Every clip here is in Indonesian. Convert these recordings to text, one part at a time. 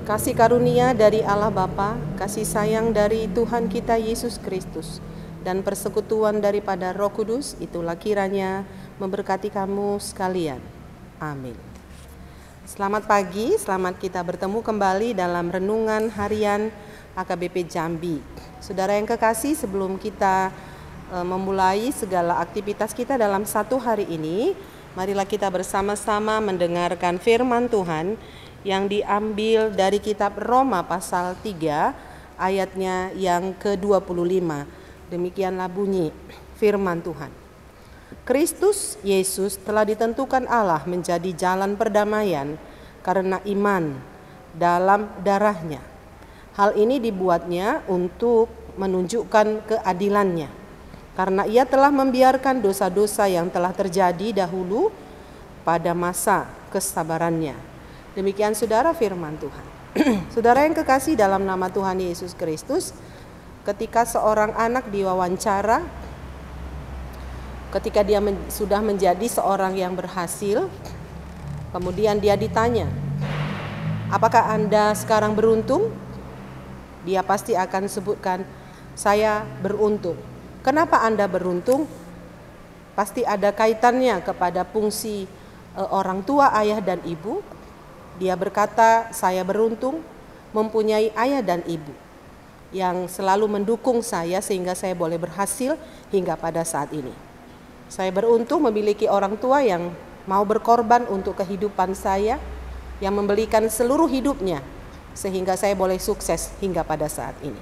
Kasih karunia dari Allah Bapa, kasih sayang dari Tuhan kita Yesus Kristus, dan persekutuan daripada Roh Kudus, itulah kiranya memberkati kamu sekalian. Amin. Selamat pagi, selamat kita bertemu kembali dalam renungan harian AKBP Jambi. Saudara yang kekasih, sebelum kita memulai segala aktivitas kita dalam satu hari ini, marilah kita bersama-sama mendengarkan firman Tuhan yang diambil dari kitab Roma pasal 3 ayatnya yang ke-25. Demikianlah bunyi firman Tuhan. Kristus Yesus telah ditentukan Allah menjadi jalan perdamaian karena iman dalam darahnya. Hal ini dibuatnya untuk menunjukkan keadilannya, karena ia telah membiarkan dosa-dosa yang telah terjadi dahulu pada masa kesabarannya. Demikian saudara firman Tuhan. Saudara yang kekasih dalam nama Tuhan Yesus Kristus, ketika seorang anak diwawancara, ketika dia sudah menjadi seorang yang berhasil, kemudian dia ditanya, apakah Anda sekarang beruntung? Dia pasti akan sebutkan, saya beruntung. Kenapa Anda beruntung? Pasti ada kaitannya kepada fungsi orang tua, ayah dan ibu. Dia berkata, saya beruntung mempunyai ayah dan ibu yang selalu mendukung saya sehingga saya boleh berhasil hingga pada saat ini. Saya beruntung memiliki orang tua yang mau berkorban untuk kehidupan saya, yang memberikan seluruh hidupnya sehingga saya boleh sukses hingga pada saat ini.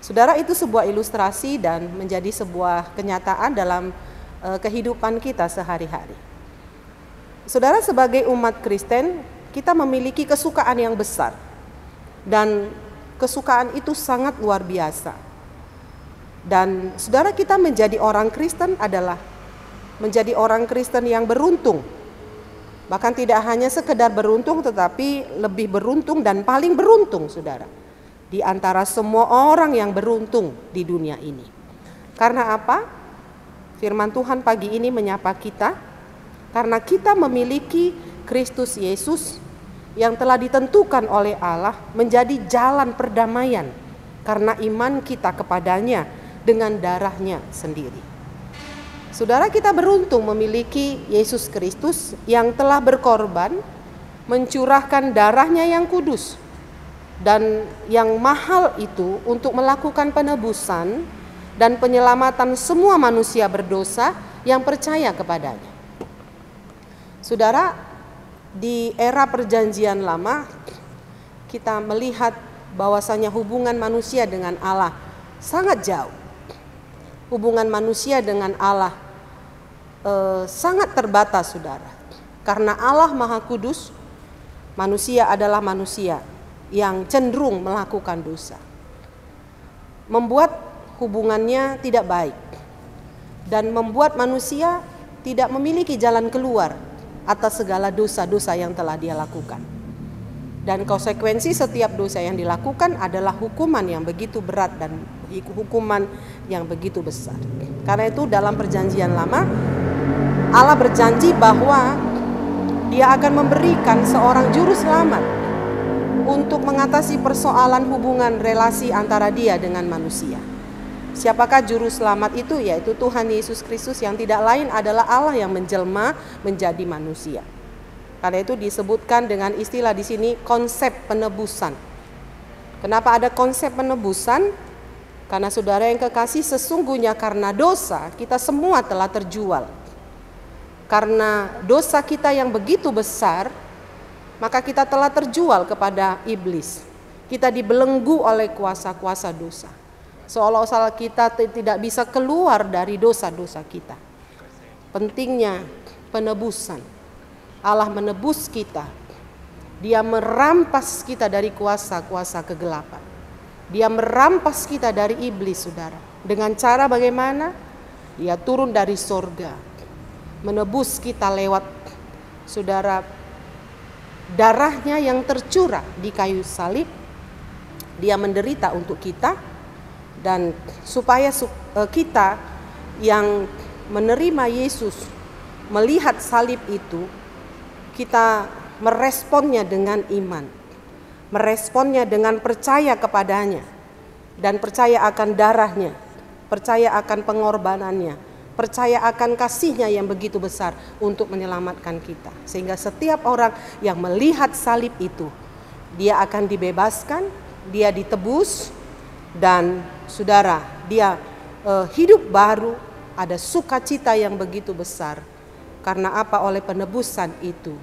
Saudara, itu sebuah ilustrasi dan menjadi sebuah kenyataan dalam kehidupan kita sehari-hari. Saudara, sebagai umat Kristen, kita memiliki kesukaan yang besar, dan kesukaan itu sangat luar biasa. Dan saudara, kita menjadi orang Kristen adalah menjadi orang Kristen yang beruntung. Bahkan tidak hanya sekedar beruntung, tetapi lebih beruntung dan paling beruntung, saudara, di antara semua orang yang beruntung di dunia ini. Karena apa? Firman Tuhan pagi ini menyapa kita, karena kita memiliki Kristus Yesus yang telah ditentukan oleh Allah menjadi jalan perdamaian karena iman kita kepadanya dengan darahnya sendiri. Saudara, kita beruntung memiliki Yesus Kristus yang telah berkorban, mencurahkan darahnya yang kudus dan yang mahal itu untuk melakukan penebusan dan penyelamatan semua manusia berdosa yang percaya kepadanya. Saudara, di era perjanjian lama kita melihat bahwasanya hubungan manusia dengan Allah sangat jauh. Hubungan manusia dengan Allah sangat terbatas, saudara. Karena Allah Maha Kudus, manusia adalah manusia yang cenderung melakukan dosa, membuat hubungannya tidak baik dan membuat manusia tidak memiliki jalan keluar atas segala dosa-dosa yang telah dia lakukan. Dan konsekuensi setiap dosa yang dilakukan adalah hukuman yang begitu berat dan hukuman yang begitu besar. Karena itu dalam perjanjian lama, Allah berjanji bahwa Dia akan memberikan seorang juru selamat untuk mengatasi persoalan hubungan relasi antara Dia dengan manusia. Siapakah juru selamat itu? Yaitu Tuhan Yesus Kristus, yang tidak lain adalah Allah yang menjelma menjadi manusia. Karena itu disebutkan dengan istilah di sini konsep penebusan. Kenapa ada konsep penebusan? Karena saudara yang kekasih, sesungguhnya karena dosa kita semua telah terjual. Karena dosa kita yang begitu besar, maka kita telah terjual kepada iblis. Kita dibelenggu oleh kuasa-kuasa dosa. Seolah-olah kita tidak bisa keluar dari dosa-dosa kita. Pentingnya penebusan. Allah menebus kita. Dia merampas kita dari kuasa-kuasa kegelapan. Dia merampas kita dari iblis, saudara. Dengan cara bagaimana? Dia turun dari sorga, menebus kita lewat, saudara, darahnya yang tercurah di kayu salib. Dia menderita untuk kita. Dan supaya kita yang menerima Yesus, melihat salib itu, kita meresponnya dengan iman. meresponnya dengan percaya kepadanya, dan percaya akan darahnya, percaya akan pengorbanannya, percaya akan kasihnya yang begitu besar untuk menyelamatkan kita. Sehingga setiap orang yang melihat salib itu, dia akan dibebaskan, dia ditebus, dan saudara, dia hidup baru, ada sukacita yang begitu besar. Karena apa? Oleh penebusan itu,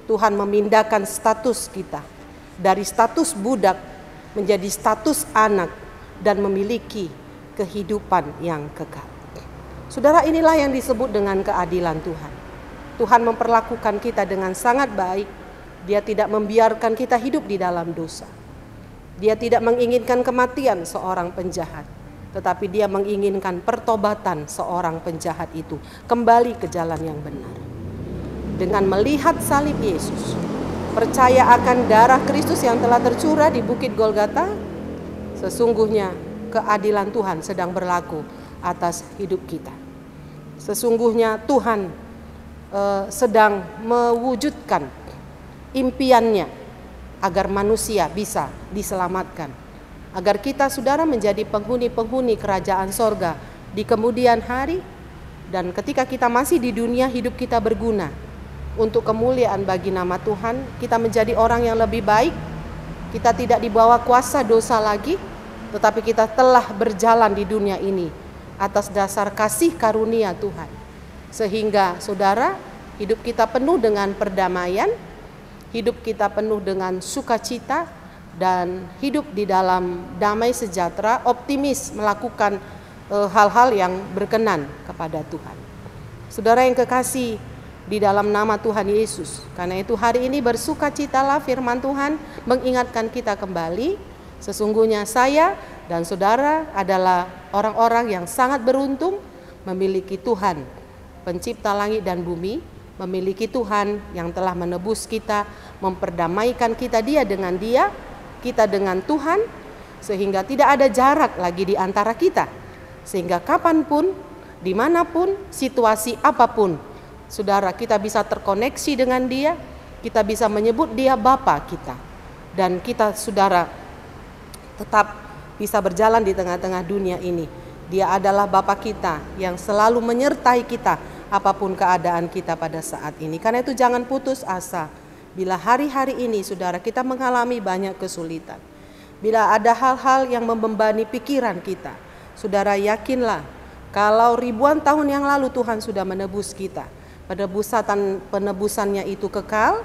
Tuhan memindahkan status kita dari status budak menjadi status anak dan memiliki kehidupan yang kekal. Saudara, inilah yang disebut dengan keadilan Tuhan. Tuhan memperlakukan kita dengan sangat baik. Dia tidak membiarkan kita hidup di dalam dosa. Dia tidak menginginkan kematian seorang penjahat, tetapi dia menginginkan pertobatan seorang penjahat itu kembali ke jalan yang benar. Dengan melihat salib Yesus, percaya akan darah Kristus yang telah tercurah di Bukit Golgota, sesungguhnya keadilan Tuhan sedang berlaku atas hidup kita. Sesungguhnya Tuhan sedang mewujudkan impiannya agar manusia bisa diselamatkan, agar kita saudara menjadi penghuni-penghuni kerajaan sorga di kemudian hari. Dan ketika kita masih di dunia, hidup kita berguna untuk kemuliaan bagi nama Tuhan. Kita menjadi orang yang lebih baik. Kita tidak dibawa kuasa dosa lagi, tetapi kita telah berjalan di dunia ini atas dasar kasih karunia Tuhan. Sehingga saudara, hidup kita penuh dengan perdamaian, hidup kita penuh dengan sukacita, dan hidup di dalam damai sejahtera, optimis melakukan hal-hal yang berkenan kepada Tuhan. Saudara yang kekasih di dalam nama Tuhan Yesus, karena itu hari ini bersukacitalah, firman Tuhan mengingatkan kita kembali, sesungguhnya saya dan saudara adalah orang-orang yang sangat beruntung memiliki Tuhan, pencipta langit dan bumi, memiliki Tuhan yang telah menebus kita, memperdamaikan kita, dia dengan dia, kita dengan Tuhan, sehingga tidak ada jarak lagi di antara kita. Sehingga kapanpun, dimanapun, situasi apapun, saudara, kita bisa terkoneksi dengan dia, kita bisa menyebut dia Bapa kita, dan kita saudara tetap bisa berjalan di tengah-tengah dunia ini. Dia adalah Bapa kita yang selalu menyertai kita apapun keadaan kita pada saat ini. Karena itu jangan putus asa. Bila hari-hari ini saudara kita mengalami banyak kesulitan, bila ada hal-hal yang membebani pikiran kita, saudara yakinlah kalau ribuan tahun yang lalu Tuhan sudah menebus kita. Penebusannya itu kekal,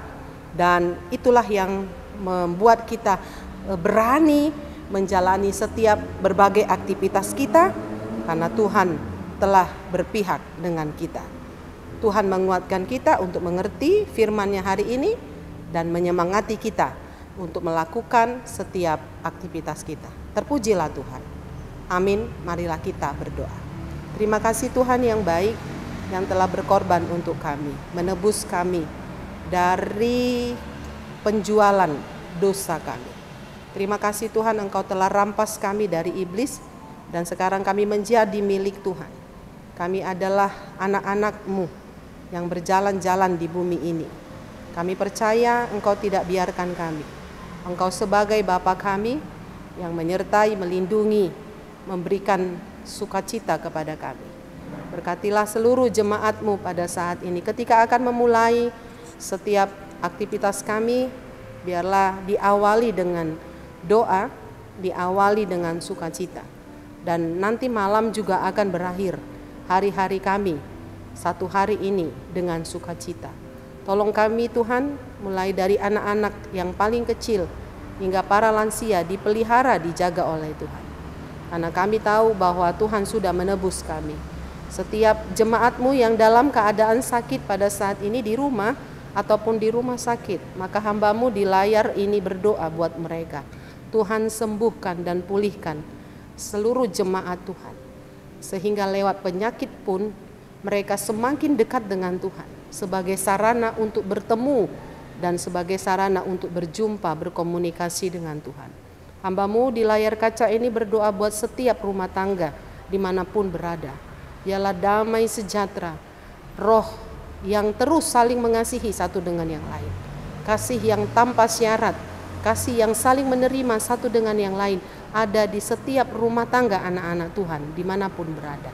dan itulah yang membuat kita berani menjalani setiap berbagai aktivitas kita, karena Tuhan telah berpihak dengan kita. Tuhan menguatkan kita untuk mengerti firman-Nya hari ini dan menyemangati kita untuk melakukan setiap aktivitas kita. Terpujilah Tuhan. Amin. Marilah kita berdoa. Terima kasih Tuhan yang baik, yang telah berkorban untuk kami, menebus kami dari penjualan dosa kami. Terima kasih Tuhan, Engkau telah rampas kami dari iblis, dan sekarang kami menjadi milik Tuhan. Kami adalah anak-anak-Mu yang berjalan-jalan di bumi ini. Kami percaya Engkau tidak biarkan kami. Engkau sebagai Bapa kami yang menyertai, melindungi, memberikan sukacita kepada kami. Berkatilah seluruh jemaat-Mu pada saat ini. Ketika akan memulai setiap aktivitas kami, biarlah diawali dengan doa, diawali dengan sukacita. Dan nanti malam juga akan berakhir hari-hari kami satu hari ini dengan sukacita. Tolong kami Tuhan, mulai dari anak-anak yang paling kecil hingga para lansia dipelihara, dijaga oleh Tuhan. Karena kami tahu bahwa Tuhan sudah menebus kami. Setiap jemaat-Mu yang dalam keadaan sakit pada saat ini di rumah ataupun di rumah sakit, maka hamba-Mu di layar ini berdoa buat mereka. Tuhan sembuhkan dan pulihkan seluruh jemaat Tuhan, sehingga lewat penyakit pun mereka semakin dekat dengan Tuhan, sebagai sarana untuk bertemu dan sebagai sarana untuk berjumpa, berkomunikasi dengan Tuhan. Hamba-Mu di layar kaca ini berdoa buat setiap rumah tangga dimanapun berada. Biarlah damai sejahtera, roh yang terus saling mengasihi satu dengan yang lain, kasih yang tanpa syarat, kasih yang saling menerima satu dengan yang lain ada di setiap rumah tangga anak-anak Tuhan dimanapun berada.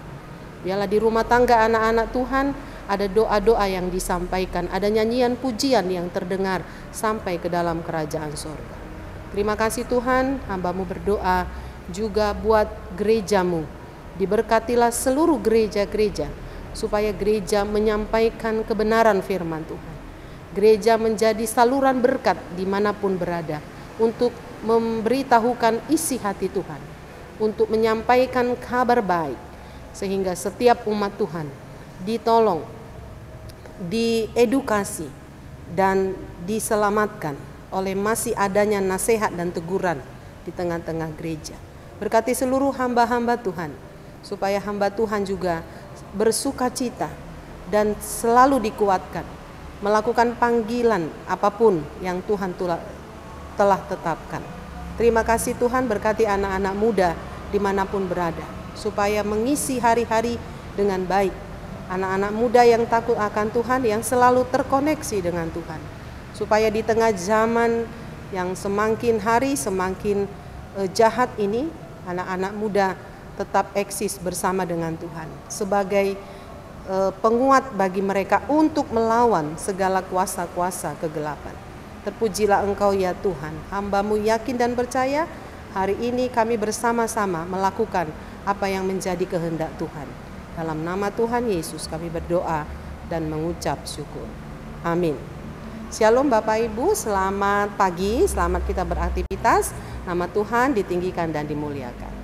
Biarlah di rumah tangga anak-anak Tuhan ada doa-doa yang disampaikan, ada nyanyian pujian yang terdengar sampai ke dalam kerajaan sorga. Terima kasih Tuhan, hamba-Mu berdoa juga buat gereja-Mu. Diberkatilah seluruh gereja-gereja supaya gereja menyampaikan kebenaran firman Tuhan. Gereja menjadi saluran berkat dimanapun berada untuk memberitahukan isi hati Tuhan, untuk menyampaikan kabar baik, sehingga setiap umat Tuhan ditolong, diedukasi, dan diselamatkan oleh masih adanya nasihat dan teguran di tengah-tengah gereja. Berkati seluruh hamba-hamba Tuhan, supaya hamba Tuhan juga bersuka cita dan selalu dikuatkan melakukan panggilan apapun yang Tuhan telah tetapkan. Terima kasih Tuhan, berkati anak-anak muda dimanapun berada, supaya mengisi hari-hari dengan baik. Anak-anak muda yang takut akan Tuhan, yang selalu terkoneksi dengan Tuhan, supaya di tengah zaman yang semakin hari semakin jahat ini, anak-anak muda tetap eksis bersama dengan Tuhan sebagai penguat bagi mereka untuk melawan segala kuasa-kuasa kegelapan. Terpujilah Engkau ya Tuhan, hamba-Mu yakin dan percaya hari ini kami bersama-sama melakukan apa yang menjadi kehendak Tuhan. Dalam nama Tuhan Yesus kami berdoa dan mengucap syukur. Amin. Shalom Bapak Ibu, selamat pagi, selamat kita beraktivitas. Nama Tuhan ditinggikan dan dimuliakan.